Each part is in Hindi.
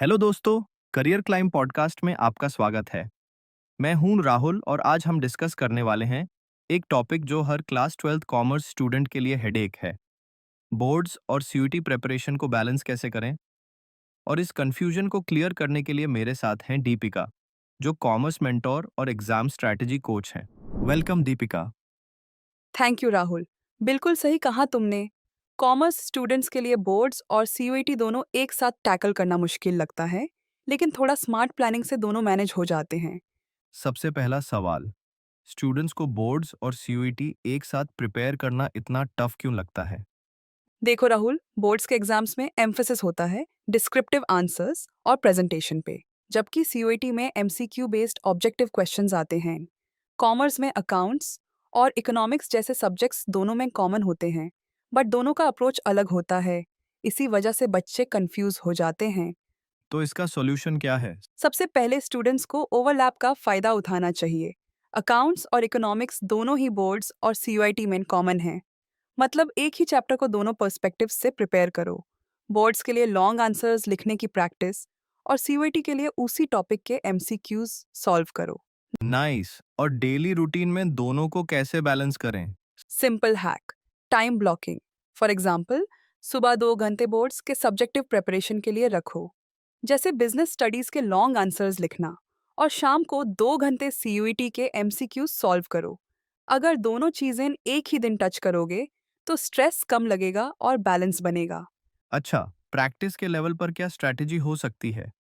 हेलो दोस्तों, करियर क्लाइम पॉडकास्ट में आपका स्वागत है। मैं हूं राहुल और आज हम डिस्कस करने वाले हैं एक टॉपिक जो हर क्लास 12th कॉमर्स स्टूडेंट के लिए हेडेक है। बोर्ड्स और सीयूटी प्रिपरेशन को बैलेंस कैसे करें। और इस कंफ्यूजन को क्लियर करने के लिए मेरे साथ हैं दीपिका, जो कॉमर्स मेंटोर और एग्जाम स्ट्रैटेजी कोच हैं। Welcome Deepika. Thank you Rahul. बिल्कुल सही कहा तुमने। कॉमर्स स्टूडेंट्स के लिए बोर्ड्स और सीयूईटी दोनों एक साथ टैकल करना मुश्किल लगता है, लेकिन थोड़ा स्मार्ट प्लानिंग से दोनों मैनेज हो जाते हैं। सबसे पहला सवाल, स्टूडेंट्स को बोर्ड्स और सीयूटी एक साथ प्रिपेयर करना इतना टफ क्यों लगता है? देखो राहुल, बोर्ड्स के एग्जाम्स में एम्फेसिस होता है डिस्क्रिप्टिव आंसर्स और प्रेजेंटेशन पे, जबकि सीयूईटी में एमसीक्यू बेस्ड ऑब्जेक्टिव क्वेश्चंस आते हैं। कॉमर्स में अकाउंट्स और इकोनॉमिक्स जैसे सब्जेक्ट्स दोनों में कॉमन होते हैं, बट दोनों का अप्रोच अलग होता है। इसी वजह से बच्चे कंफ्यूज हो जाते हैं। तो इसका सॉल्यूशन क्या है? सबसे पहले स्टूडेंट्स को ओवरलैप का फायदा उठाना चाहिए। अकाउंट्स और इकोनॉमिक्स दोनों ही बोर्ड्स और सीयूआईटी में कॉमन हैं। मतलब एक ही चैप्टर को दोनों पर्सपेक्टिव से प्रिपेयर करो। बोर्ड्स के लिए लॉन्ग आंसर्स लिखने की प्रैक्टिस और सीयूआईटी के लिए उसी टॉपिक के एमसीक्यूज सॉल्व करो। नाइस। और डेली रूटीन में दोनों को कैसे बैलेंस करें? Simple hack, time blocking. For example, सुबह 2 घंटे बोर्ड्स के सब्जेक्टिव प्रिपरेशन के लिए रखो, जैसे बिजनेस स्टडीज के लॉन्ग आंसर्स लिखना, और शाम को 2 घंटे सीयूईटी के एमसीक्यू सॉल्व करो। अगर दोनों चीजें एक ही दिन टच करोगे तो स्ट्रेस कम लगेगा और बैलेंस बनेगा। अच्छा, प्रैक्टिस के लेवल पर क्या स्ट्रैटेजी हो सकती है?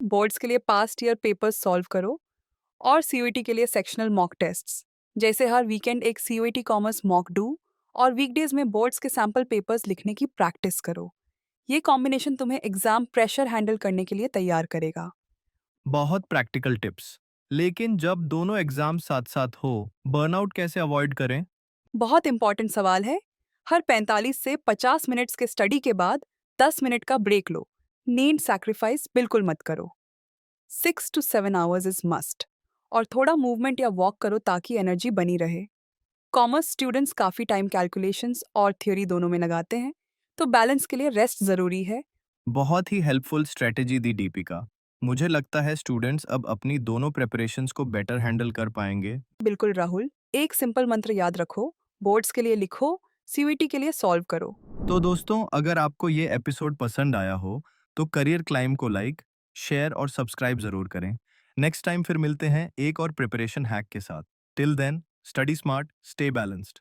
बोर्ड्स के लिए पास्ट ईयर पेपर्स सॉल्व करो और सीयूईटी के लिए सेक्शनल मॉक टेस्ट्स, जैसे हर वीकेंड एक सीयूईटी कॉमर्स मॉक डू और वीकडेज में बोर्ड्स के सैम्पल पेपर्स लिखने की प्रैक्टिस करो। ये कॉम्बिनेशन तुम्हें एग्जाम प्रेशर हैंडल करने के लिए तैयार करेगा। बहुत प्रैक्टिकल टिप्स। लेकिन जब दोनों एग्जाम साथ साथ हो, बर्नआउट कैसे अवॉइड करें? बहुत इंपॉर्टेंट सवाल है। हर 45 से 50 मिनट्स के स्टडी के बाद 10 मिनट का ब्रेक लो। नींद सैक्रिफाइस बिल्कुल मत करो। 6 to 7 आवर्स इज मस्ट। और थोड़ा मूवमेंट या वॉक करो ताकि एनर्जी बनी रहे। कॉमर्स स्टूडेंट्स काफ़ी टाइम कैलकुलेशंस और थ्योरी दोनों में लगाते हैं, तो बैलेंस के लिए रेस्ट ज़रूरी है। बहुत ही हेल्पफुल स्ट्रैटेजी दी दीपिका। मुझे लगता है स्टूडेंट्स अब अपनी दोनों प्रिपरेशंस को बेटर हैंडल कर पाएंगे। बिल्कुल राहुल, एक सिंपल मंत्र याद रखो, बोर्ड्स के लिए लिखो, सीयूईटी के लिए सॉल्व करो। तो दोस्तों, अगर आपको ये एपिसोड पसंद आया हो, तो करियर क्लाइम को लाइक, शेयर और सब्सक्राइब जरूर करें। नेक्स्ट टाइम फिर मिलते हैं एक और प्रिपरेशन हैक के साथ। Till then, study smart, stay balanced.